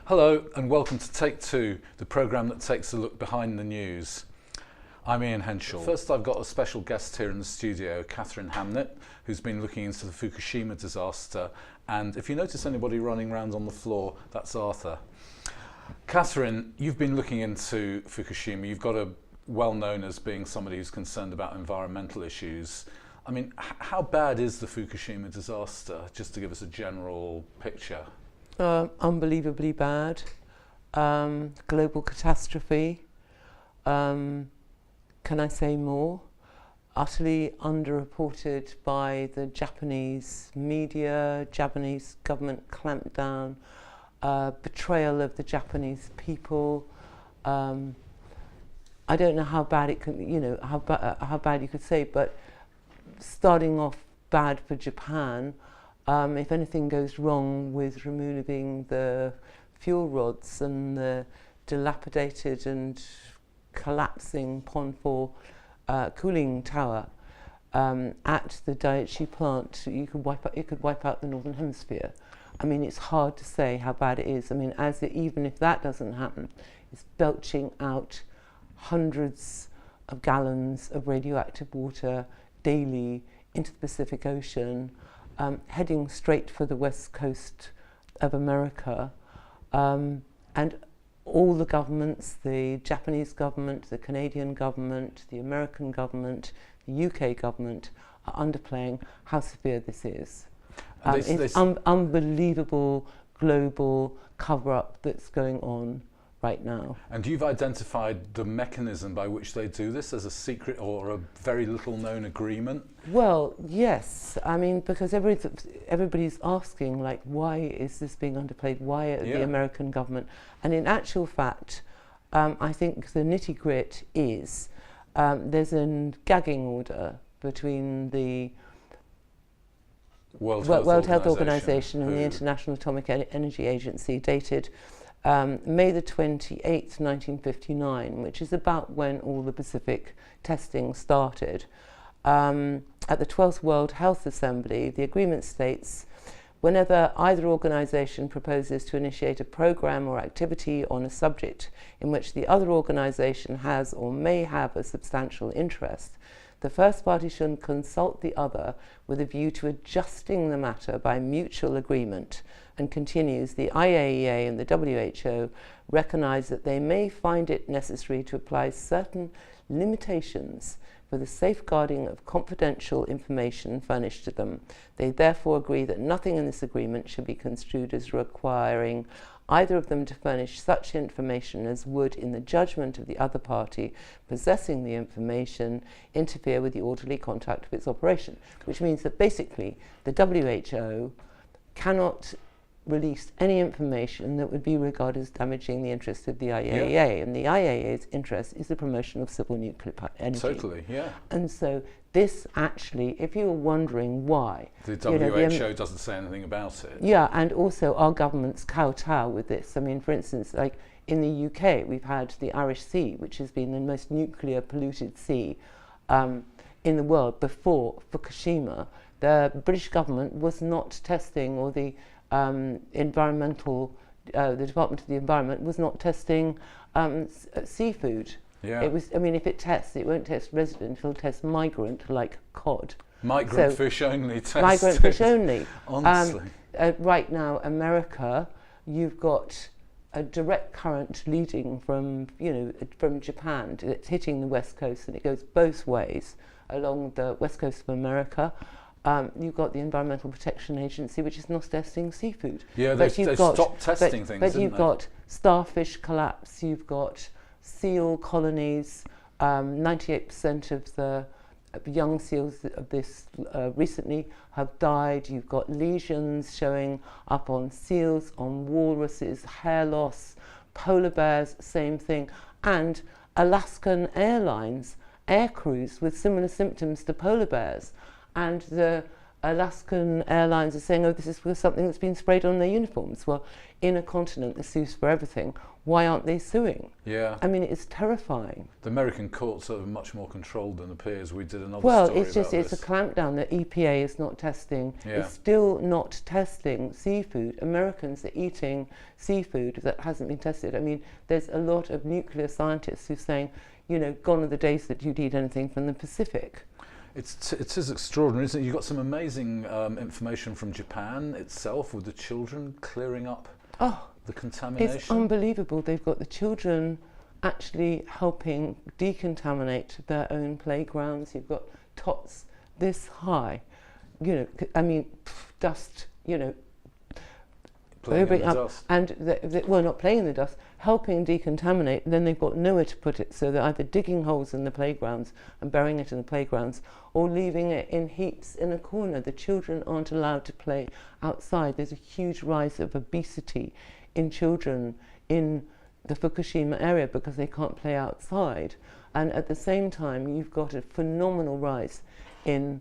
Hello and welcome to Take Two, the programme that takes a look behind the news. I'm Ian Henshall. First, I've got a special guest here in the studio, Katherine Hamnet, who's been looking into the Fukushima disaster. And if you notice anybody running around on the floor, that's Arthur. Katherine, you've been looking into Fukushima. You've got a well known as being somebody who's concerned about environmental issues. I mean, how bad is the Fukushima disaster, just to give us a general picture? Unbelievably bad. Global catastrophe. Can I say more? Utterly underreported by the Japanese media, Japanese government clampdown, betrayal of the Japanese people. I don't know how bad it can, how bad you could say, but starting off bad for Japan. If anything goes wrong with removing the fuel rods and the dilapidated and collapsing Pond 4 cooling tower at the Daiichi plant, you could wipe out the Northern Hemisphere. I mean, it's hard to say how bad it is. I mean, even if that doesn't happen, it's belching out hundreds of gallons of radioactive water daily into the Pacific Ocean, heading straight for the west coast of America. And all the governments, the Japanese government, the Canadian government, the American government, the UK government, are underplaying how severe this is. It's unbelievable global cover-up that's going on right now. And you've identified the mechanism by which they do this as a secret or a very little known agreement? Well, yes. I mean, because everybody's asking, like, why is this being underplayed? Why the American government? And in actual fact, I think the nitty-grit is there's a gagging order between the World Health Organization and the International Atomic Energy Agency, dated May the 28th, 1959, which is about when all the Pacific testing started. At the 12th World Health Assembly, the agreement states, whenever either organisation proposes to initiate a programme or activity on a subject in which the other organisation has or may have a substantial interest, the first party should consult the other with a view to adjusting the matter by mutual agreement, and continues, the IAEA and the WHO recognise that they may find it necessary to apply certain limitations for the safeguarding of confidential information furnished to them. They therefore agree that nothing in this agreement should be construed as requiring either of them to furnish such information as would, in the judgment of the other party possessing the information, interfere with the orderly conduct of its operation. Which means that basically the WHO cannot release any information that would be regarded as damaging the interests of the IAEA, and the IAEA's interest is the promotion of civil nuclear energy. Totally, yeah. And so this actually, if you were wondering why... The WHO doesn't say anything about it. Yeah, and also our governments kowtow with this. I mean, for instance, like in the UK, we've had the Irish Sea, which has been the most nuclear polluted sea in the world before Fukushima. The British government was not testing, or the the Department of the Environment was not testing seafood. Yeah. It was. I mean, if it tests, it won't test resident; it'll test migrant, like cod. Migrant fish only tested. Migrant fish only. Honestly. Right now, America, you've got a direct current leading from Japan. It's hitting the west coast, and it goes both ways along the west coast of America. You've got the Environmental Protection Agency, which is not testing seafood. Yeah, they've stopped testing things, but you've got starfish collapse, you've got seal colonies, 98% of the young seals of this recently have died. You've got lesions showing up on seals, on walruses, hair loss, polar bears, same thing, and Alaskan Airlines air crews with similar symptoms to polar bears. And the Alaskan Airlines are saying, oh, this is because something that's been sprayed on their uniforms. Well, in a continent that sues for everything, why aren't they suing? Yeah. I mean, it's terrifying. The American courts are much more controlled than appears. We did another well, story it's just, about it's a clampdown. The EPA is not testing. Yeah. It's still not testing seafood. Americans are eating seafood that hasn't been tested. I mean, there's a lot of nuclear scientists who are saying, you know, gone are the days that you'd eat anything from the Pacific. It is extraordinary, isn't it? You've got some amazing information from Japan itself with the children clearing up the contamination. It's unbelievable. They've got the children actually helping decontaminate their own playgrounds. You've got tots this high, you know, I mean, dust, you know, playing in the dust. And well, not playing in the dust, helping decontaminate. Then they've got nowhere to put it, so they're either digging holes in the playgrounds and burying it in the playgrounds, or leaving it in heaps in a corner. The children aren't allowed to play outside. There's a huge rise of obesity in children in the Fukushima area because they can't play outside. And at the same time, you've got a phenomenal rise in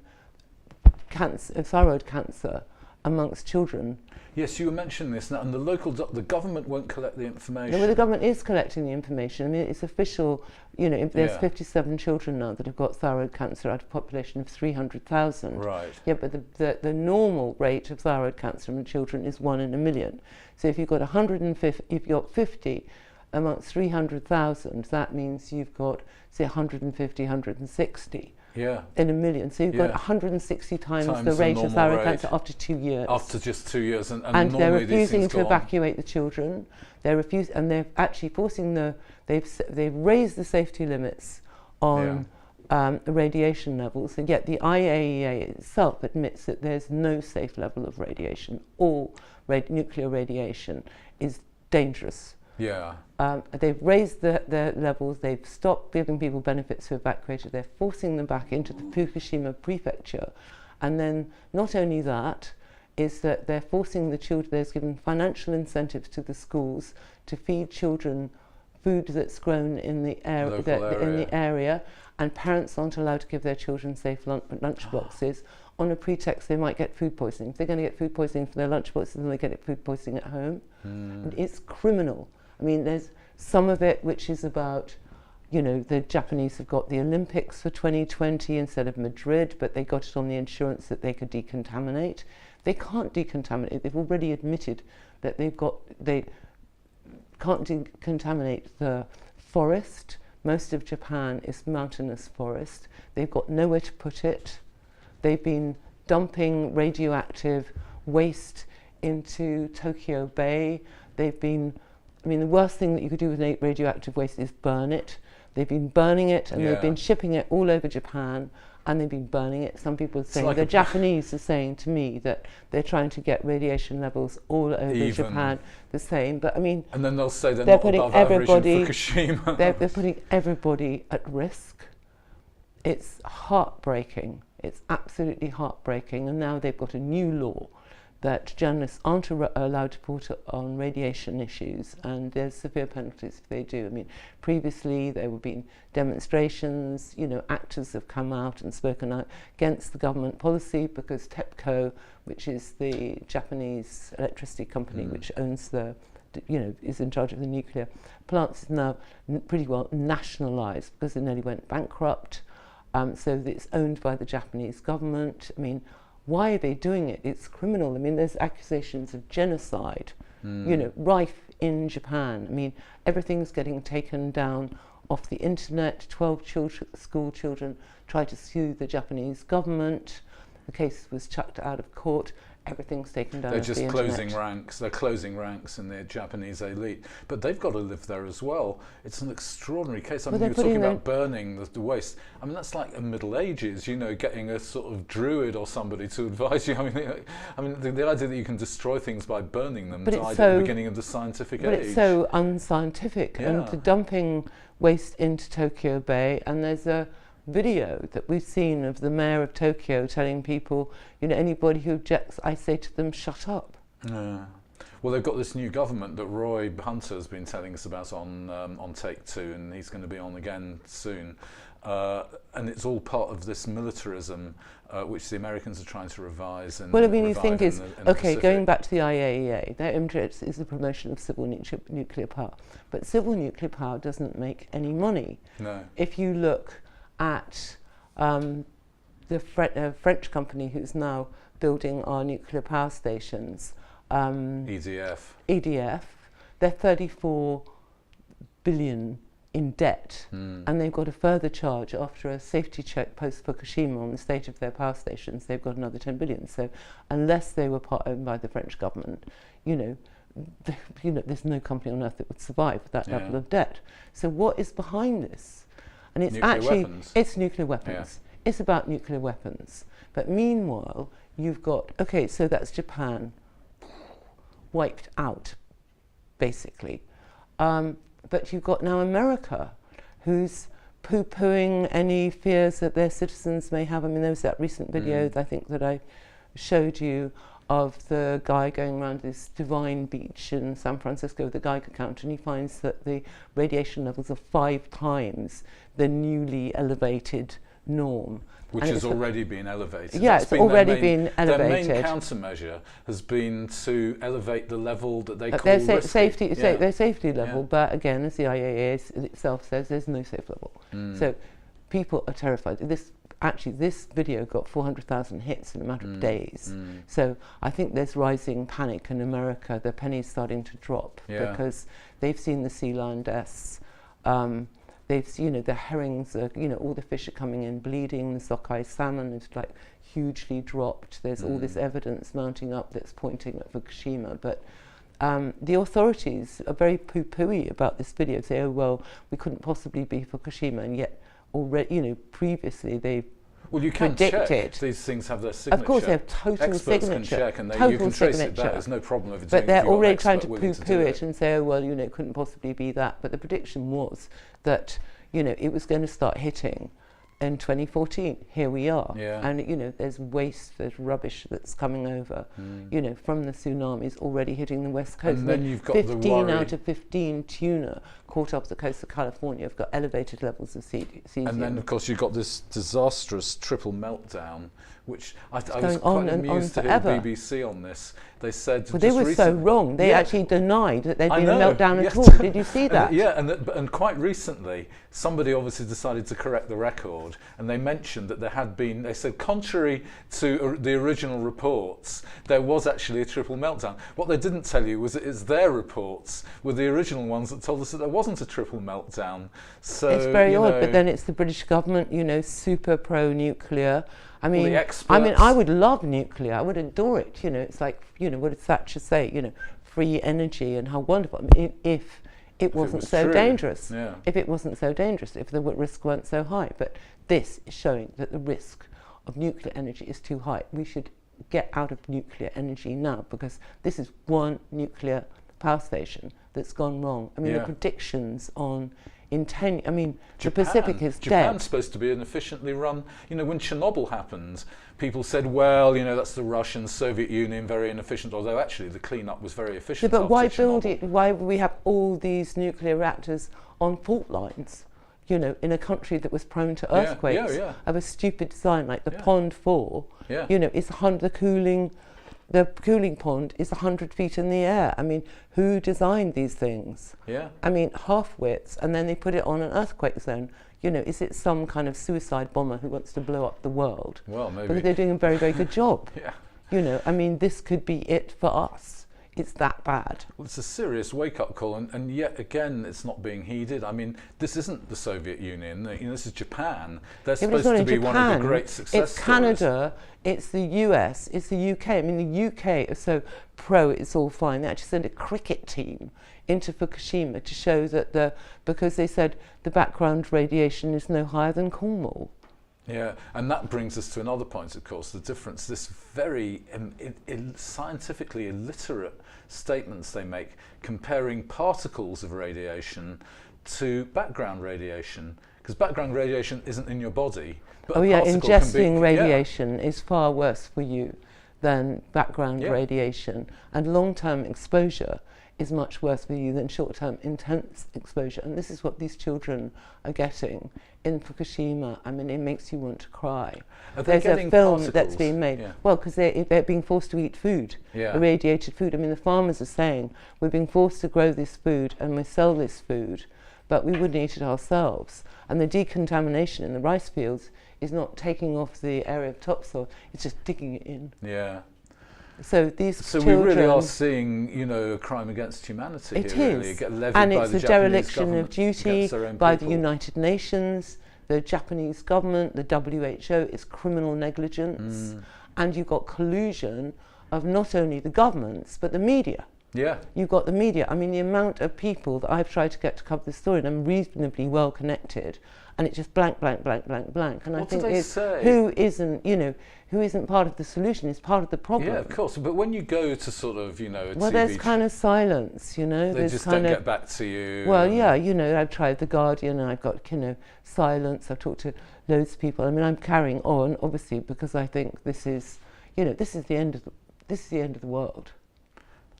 cancer, thyroid cancer amongst children. Yes, you were mentioning this now, and the government won't collect the information. No, well, the government is collecting the information. I mean, it's official. You know, there's 57 children now that have got thyroid cancer out of a population of 300,000. Right. Yeah, but the normal rate of thyroid cancer in children is 1 in a million. So if you've got 150, if you've got 50 amongst 300,000, that means you've got, say, 150, 160. Yeah. In a million. So you've got 160 times the rate of thyroid cancer after 2 years. After just 2 years. And they're refusing to evacuate the children. They're and they're actually forcing they've raised the safety limits on radiation levels, and yet the IAEA itself admits that there's no safe level of radiation. All nuclear radiation is dangerous. Yeah. They've raised the levels, they've stopped giving people benefits who evacuated, they're forcing them back into the Fukushima prefecture. And then not only that, is that they're forcing the children, there's given financial incentives to the schools to feed children food that's grown in the area, and parents aren't allowed to give their children safe lunch boxes on a pretext they might get food poisoning. If they're going to get food poisoning for their lunch boxes, then they get food poisoning at home. It's criminal. I mean, there's some of it which is about, you know, the Japanese have got the Olympics for 2020 instead of Madrid, but they got it on the insurance that they could decontaminate. They can't decontaminate. They've already admitted that they can't decontaminate the forest. Most of Japan is mountainous forest. They've got nowhere to put it. They've been dumping radioactive waste into Tokyo Bay. They've been, I mean, the worst thing that you could do with radioactive waste is burn it. They've been burning it, and they've been shipping it all over Japan, and they've been burning it. Some people are saying, like the Japanese are saying to me that they're trying to get radiation levels all over Japan the same. But I mean, and then they'll say they're not above average in Fukushima. They're putting everybody at risk. It's heartbreaking. It's absolutely heartbreaking. And now they've got a new law that journalists aren't allowed to report on radiation issues, and there's severe penalties if they do. I mean, previously there have been demonstrations, you know, actors have come out and spoken out against the government policy because TEPCO, which is the Japanese electricity company which owns the, you know, is in charge of the nuclear plants, is now pretty well nationalised because it nearly went bankrupt. So it's owned by the Japanese government. I mean, why are they doing it? It's criminal. I mean, there's accusations of genocide, you know, rife in Japan. I mean, everything's getting taken down off the internet. 12 school children tried to sue the Japanese government. The case was chucked out of court. Everything's taken down. They're just closing ranks. They're closing ranks in the Japanese elite, but they've got to live there as well. It's an extraordinary case. I mean, you were talking about burning the waste. I mean, that's like the Middle Ages. You know, getting a sort of druid or somebody to advise you. I mean, the idea that you can destroy things by burning them died at the beginning of the scientific age. But it's so unscientific, and the dumping waste into Tokyo Bay, and there's a video that we've seen of the mayor of Tokyo telling people, you know, anybody who objects, I say to them, shut up. Well, they've got this new government that Roy Hunter's been telling us about on Take Two, and he's going to be on again soon. and it's all part of this militarism, which the Americans are trying to revise. And well, I mean, you think is, in okay, going back to the IAEA, their interest is the promotion of civil nuclear power. But civil nuclear power doesn't make any money. No. If you look at the French company who's now building our nuclear power stations, EDF, they're 34 billion in debt, and they've got a further charge after a safety check post Fukushima on the state of their power stations. They've got another 10 billion. So unless they were owned by the French government, there's no company on earth that would survive with that level of debt. So what is behind this? And it's it's nuclear weapons. Yeah. It's about nuclear weapons. But meanwhile, you've got, okay, so that's Japan wiped out, basically. But you've got now America, who's poo-pooing any fears that their citizens may have. I mean, there was that recent video, I think, that I showed you of the guy going around this divine beach in San Francisco with the Geiger counter, and he finds that the radiation levels are 5 times the newly elevated norm. Which has already been elevated. Yeah, it's already been elevated. Their main countermeasure has been to elevate the level that they call their risky. their safety level, but again, as the IAEA itself says, there's no safe level. So people are terrified. This video got 400,000 hits in a matter of days. So I think there's rising panic in America. The penny's starting to drop because they've seen the sea lion deaths. They've, the herrings are, all the fish are coming in bleeding. The sockeye salmon is like hugely dropped. There's all this evidence mounting up that's pointing at Fukushima. But the authorities are very poo-pooey about this video. Say, oh, well, we couldn't possibly be Fukushima. And yet already, previously they've you can check. These things have their signature. Of course, they have total Experts signature. Can check, and you can trace it back. There's no problem if it's. But they're already trying to poo-poo it and say, oh well, it couldn't possibly be that. But the prediction was that it was going to start hitting in 2014. Here we are, and there's waste, there's rubbish that's coming over, from the tsunamis already hitting the west coast. And then you've got 15 out of 15 tuna caught off the coast of California have got elevated levels of cesium. And then, of course, you've got this disastrous triple meltdown, which I was quite amused to hear the BBC on this. They said, well, they were so wrong. They actually denied that there'd been a meltdown at all. Did you see that? And quite recently, somebody obviously decided to correct the record, and they mentioned that there had been. They said, contrary to the original reports, there was actually a triple meltdown. What they didn't tell you was that it's their reports were the original ones that told us that there wasn't a triple meltdown. So it's very odd. But then it's the British government, super pro-nuclear. I mean, I would love nuclear. I would adore it. It's like, what did Thatcher say? Free energy and how wonderful. I mean, if it wasn't so dangerous. Yeah. If it wasn't so dangerous, if the risks weren't so high. But this is showing that the risk of nuclear energy is too high. We should get out of nuclear energy now, because this is one nuclear power station that's gone wrong. I mean, the predictions on the Pacific is dead. Japan's supposed to be an efficiently run. When Chernobyl happened, people said, well, that's the Russian, Soviet Union, very inefficient, although actually the cleanup was very efficient. But why build it? Why we have all these nuclear reactors on fault lines? In a country that was prone to earthquakes of a stupid design like the Pond 4. It's the cooling pond is 100 feet in the air. I mean, who designed these things? I mean, half widths, and then they put it on an earthquake zone. Is it some kind of suicide bomber who wants to blow up the world? Well, maybe. Because they're doing a very, very good job. I mean, this could be it for us. It's that bad. Well, it's a serious wake-up call, and yet again, it's not being heeded. I mean, this isn't the Soviet Union. This is Japan. They're supposed to be one of the great success stories. It's Canada. It's the US. It's the UK. I mean, the UK are so pro. It's all fine. They actually sent a cricket team into Fukushima to show that because they said the background radiation is no higher than Cornwall. Yeah, and that brings us to another point, of course, the difference, this very scientifically illiterate statements they make comparing particles of radiation to background radiation, because background radiation isn't in your body. But ingesting radiation is far worse for you than background radiation, and long-term exposure is much worse for you than short-term intense exposure. And this is what these children are getting in Fukushima. I mean, it makes you want to cry. There's a film that's being made. Yeah. Well, because they're being forced to eat food, irradiated food. I mean, the farmers are saying, we're being forced to grow this food and we sell this food, but we wouldn't eat it ourselves. And the decontamination in the rice fields is not taking off the area of topsoil, it's just digging it in. Yeah. So these children, we really are seeing, you know, a crime against humanity. It here, is, really. Levied and by it's the a Japanese dereliction of duty by the United Nations, the Japanese government, the WHO. It's criminal negligence, and you've got collusion of not only the governments but the media. Yeah, you've got the media. I mean, the amount of people that I've tried to get to cover this story, and I'm reasonably well connected, and it's just blank, blank, blank, blank, blank. And what I think do they say? Who isn't, you know, who isn't part of the solution is part of the problem. Yeah, of course. But when you go to sort of, you know, well, there's kind of silence, you know. They just don't get back to you. Well, yeah, you know, I've tried The Guardian, and I've got, you know, silence. I've talked to loads of people. I mean, I'm carrying on, obviously, because I think this is, you know, this is the end of the world.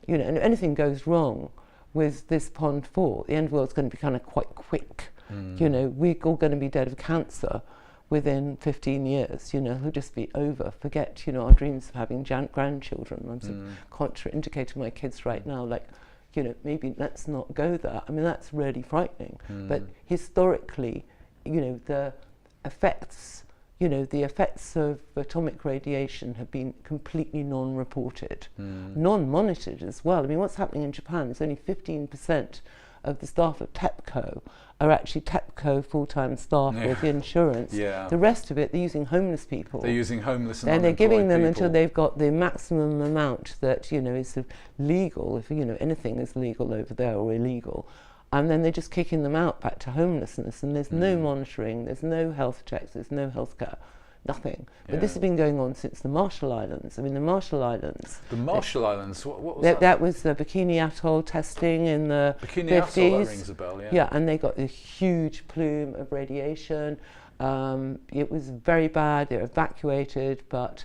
You know, and if anything goes wrong with this Pond 4, the end of the world's going to be kind of quite quick. You know, we're all going to be dead of cancer within 15 years. You know, it'll just be over. Forget, you know, our dreams of having grandchildren. I'm sort of contraindicating my kids right now, like, you know, maybe let's not go there. I mean, that's really frightening. But historically, you know, the effects of atomic radiation have been completely non-reported, non-monitored as well. I mean, what's happening in Japan is only 15% of the staff of TEPCO are actually TEPCO full-time staff with insurance. Yeah. The rest of it, they're using homeless people. They're using homeless and they're giving them people until they've got the maximum amount that, you know, is sort of legal, if, you know, anything is legal over there or illegal. And then they're just kicking them out back to homelessness, and there's no monitoring, there's no health checks, there's no health care, nothing. But this has been going on since the Marshall Islands. I mean, the Marshall Islands. The Marshall Islands, what was that? That was the Bikini Atoll testing in the Bikini 50s. Atoll, that rings a bell, yeah. Yeah, and they got a huge plume of radiation. It was very bad, they were evacuated, but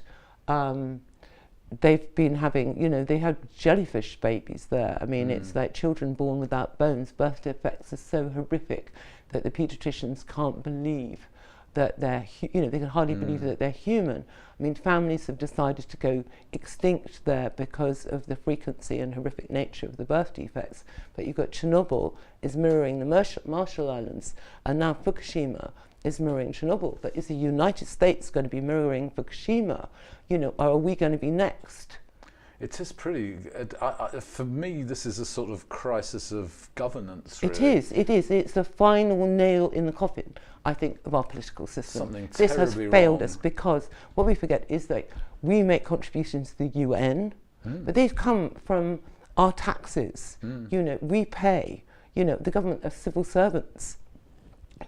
they've been having, you know, they had jellyfish babies there. I mean, it's like children born without bones. Birth defects are so horrific that the paediatricians can't believe that they're, you know, they can hardly believe that they're human. I mean, families have decided to go extinct there because of the frequency and horrific nature of the birth defects. But you've got Chernobyl is mirroring the Marshall Islands, and now Fukushima is mirroring Chernobyl. But is the United States going to be mirroring Fukushima? You know, or are we going to be next? It is pretty, for me, this is a sort of crisis of governance, really. It is. It's the final nail in the coffin, I think, of our political system. Something this has terribly failed wrong. us, because what we forget is that we make contributions to the UN, but they've come from our taxes. You know, we pay, you know, the government of civil servants.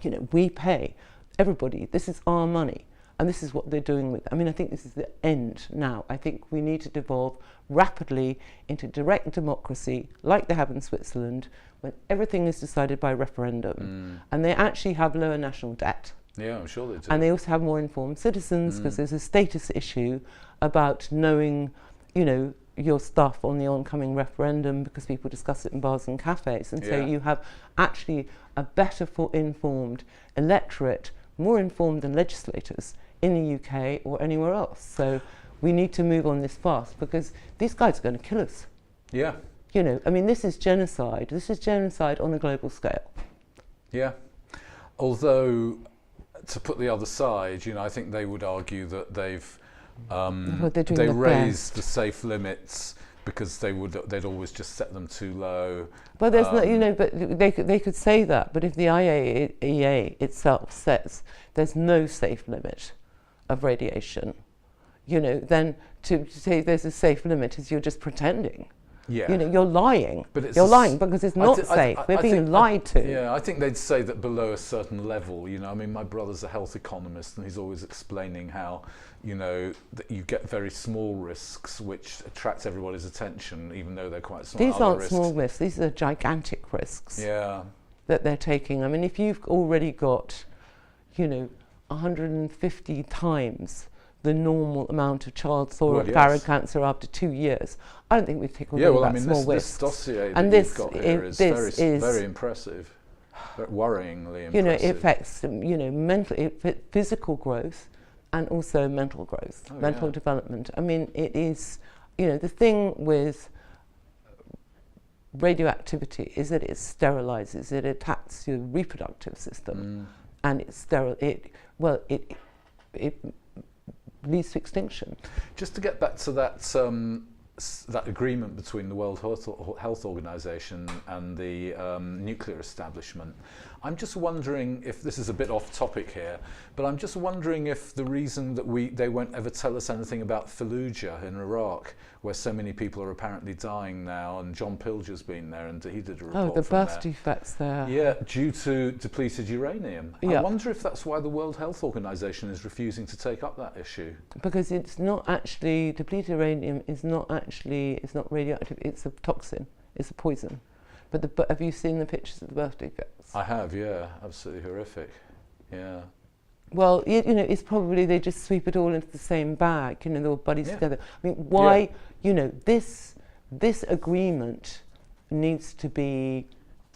You know, we pay everybody. This is our money. And this is what they're doing with it. I mean, I think this is the end now. I think we need to devolve rapidly into direct democracy, like they have in Switzerland, when everything is decided by referendum. And they actually have lower national debt. Yeah, I'm sure they do. And they also have more informed citizens, because there's a status issue about knowing, you know, your stuff on the oncoming referendum, because people discuss it in bars and cafes. And so you have actually a better informed electorate, more informed than legislators in the UK or anywhere else. So we need to move on this fast, because these guys are going to kill us. Yeah. You know, I mean, this is genocide. This is genocide on a global scale. Yeah. Although, to put the other side, you know, I think they would argue that they've they raised the safe limits because they'd always just set them too low. Well, there's no, you know, but they could say that. But if the IAEA itself says there's no safe limit of radiation, you know, then to say there's a safe limit is you're just pretending. Yeah. You know, you're lying. But you're lying because it's not safe. We're being lied to. Yeah, I think they'd say that below a certain level, you know, I mean, my brother's a health economist, and he's always explaining how, you know, that you get very small risks which attract everybody's attention, even though they're quite small. These aren't small risks. These are gigantic risks. Yeah. That they're taking. I mean, if you've already got, you know, 150 times the normal amount of child thyroid cancer after 2 years. I don't think we've taken all that small risks. This dossier that you've got here is very impressive, worryingly impressive. You know, it affects, you know, physical growth and also mental growth, mental development. I mean, it is, you know, the thing with radioactivity is that it sterilizes, it attacks your reproductive system, and it leads to extinction. Just to get back to that that agreement between the World Health Organization and the nuclear establishment, I'm just wondering if this is a bit off topic here, but I'm just wondering if the reason that they won't ever tell us anything about Fallujah in Iraq, where so many people are apparently dying now, and John Pilger's been there and he did a report. Oh, the birth defects there. Yeah, due to depleted uranium. I wonder if that's why the World Health Organization is refusing to take up that issue. Because it's not actually, depleted uranium is not actually, it's not radioactive, it's a toxin, it's a poison. But have you seen the pictures of the birth defects? I have, yeah, absolutely horrific, yeah. Well, you know, it's probably they just sweep it all into the same bag, you know, they're all buddies together. I mean, why, you know, this agreement needs to be,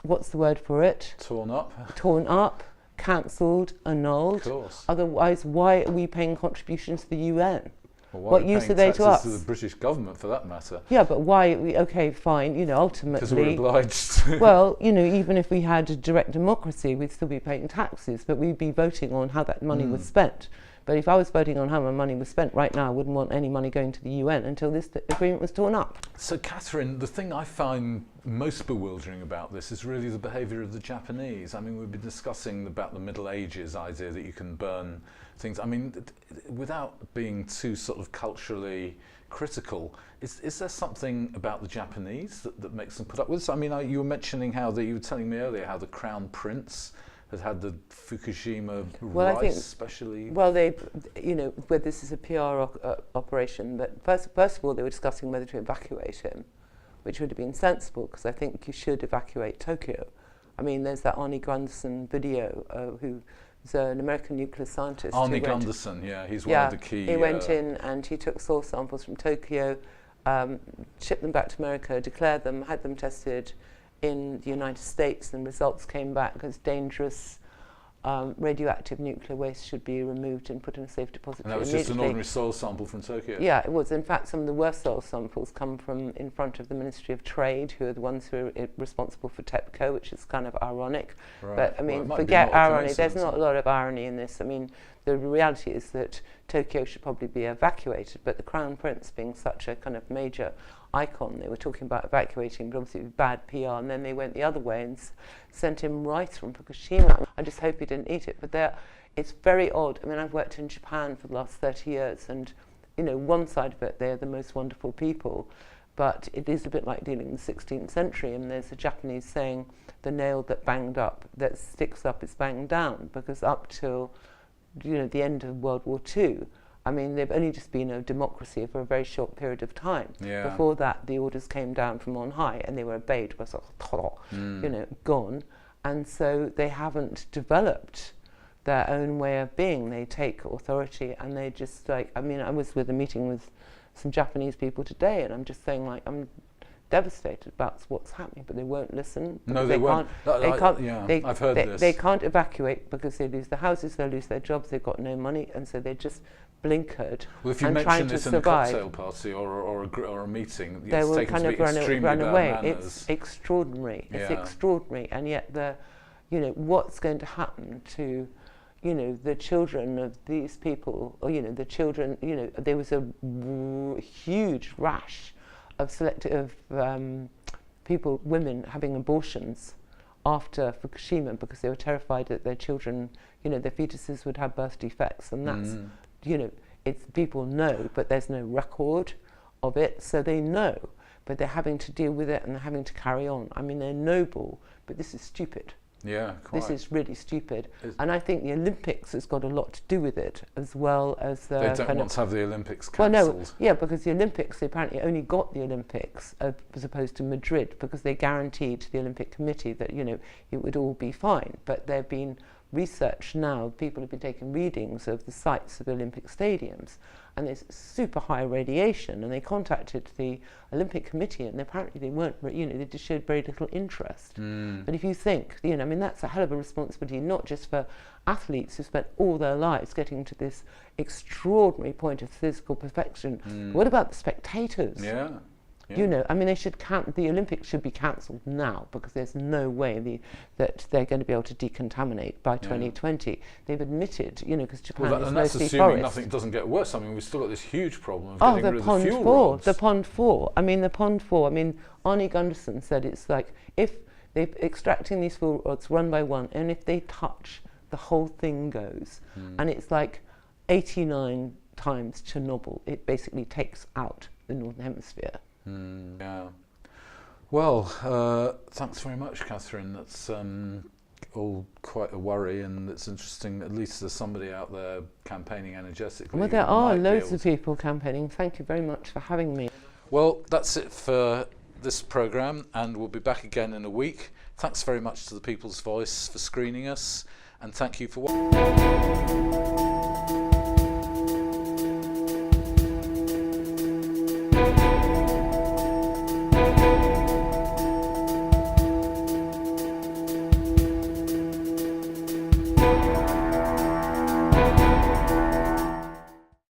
what's the word for it? Torn up. Torn up, cancelled, annulled. Of course. Otherwise, why are we paying contributions to the UN? Well, why what use are they to us? To the British government, for that matter. Yeah, but why? Okay, fine. You know, ultimately, because we're obliged. Well, you know, even if we had a direct democracy, we'd still be paying taxes, but we'd be voting on how that money was spent. But if I was voting on how my money was spent right now, I wouldn't want any money going to the UN until this agreement was torn up. So, Katherine, the thing I find most bewildering about this is really the behaviour of the Japanese. I mean, we've been discussing about the Middle Ages idea that you can burn things. I mean, without being too sort of culturally critical, is there something about the Japanese that makes them put up with this? I mean, you were mentioning you were telling me earlier how the Crown Prince has had the Fukushima rice, especially. Well, they, you know, whether this is a PR operation, but first of all, they were discussing whether to evacuate him, which would have been sensible, because I think you should evacuate Tokyo. I mean, there's that Arnie Gunderson video, who's an American nuclear scientist. Arnie Gunderson, yeah, he's one of the key. He went in and he took soil samples from Tokyo, shipped them back to America, declared them, had them tested in the United States, and results came back as dangerous radioactive nuclear waste should be removed and put in a safe depository. And that was just an ordinary soil sample from Tokyo? Yeah, it was. In fact, some of the worst soil samples come from in front of the Ministry of Trade, who are the ones who are responsible for TEPCO, which is kind of ironic. Right. But I mean, forget irony. There's not a lot of irony in this. I mean, the reality is that Tokyo should probably be evacuated, but the Crown Prince, being such a kind of major icon, they were talking about evacuating, but obviously it was bad PR, and then they went the other way and sent him rice from Fukushima. I just hope he didn't eat it, but it's very odd. I mean, I've worked in Japan for the last 30 years, and, you know, one side of it, they're the most wonderful people, but it is a bit like dealing in the 16th century, and there's a Japanese saying, the nail that sticks up is banged down, because up till, you know, the end of World War II, I mean, they've only just been a democracy for a very short period of time. Yeah. Before that, the orders came down from on high, and they were obeyed, you know, gone. And so they haven't developed their own way of being. They take authority, and they just like, I mean, I was with a meeting with some Japanese people today, and I'm just saying, like, I'm devastated about what's happening, but they won't listen. No, they won't. I've heard this. They can't evacuate because they lose their houses, they lose their jobs, they've got no money, and so they're just blinkered. Well, if you mention this in a cocktail party or a meeting, they will kind of run away. Manners. It's extraordinary. It's extraordinary, and yet you know, what's going to happen to, you know, the children of these people, or, you know, the children, you know, there was a huge rash of people, women having abortions after Fukushima because they were terrified that their children, you know, their fetuses would have birth defects, and that's, you know, it's people know, but there's no record of it, so they know, but they're having to deal with it and they're having to carry on. I mean, they're noble, but this is stupid. Yeah, quite. This is really stupid. And I think the Olympics has got a lot to do with it, as well as the... They don't want to have the Olympics cancelled. Well, no, yeah, because the Olympics, they apparently only got the Olympics as opposed to Madrid, because they guaranteed to the Olympic Committee that, you know, it would all be fine. But there have been research now. People have been taking readings of the sites of Olympic stadiums, and there's super high radiation, and they contacted the Olympic Committee, and apparently they weren't, they just showed very little interest. But if you think, I mean, that's a hell of a responsibility, not just for athletes who spent all their lives getting to this extraordinary point of physical perfection. What about the spectators? Yeah. I mean, the Olympics should be cancelled now, because there's no way that they're going to be able to decontaminate by 2020. They've admitted, because Japan is and mostly that's assuming forest. nothing doesn't get worse. I mean, we've still got this huge problem of getting rid of the fuel rods. The Pond 4. I mean, Arnie Gunderson said it's like, if they're extracting these fuel rods one by one, and if they touch, the whole thing goes. And it's like 89 times Chernobyl. It basically takes out the Northern Hemisphere. Yeah. Well, thanks very much, Katherine. That's all quite a worry, and it's interesting. At least there's somebody out there campaigning energetically. Well, there are loads of people campaigning. Thank you very much for having me. Well, that's it for this programme, and we'll be back again in a week. Thanks very much to the People's Voice for screening us, and thank you for watching.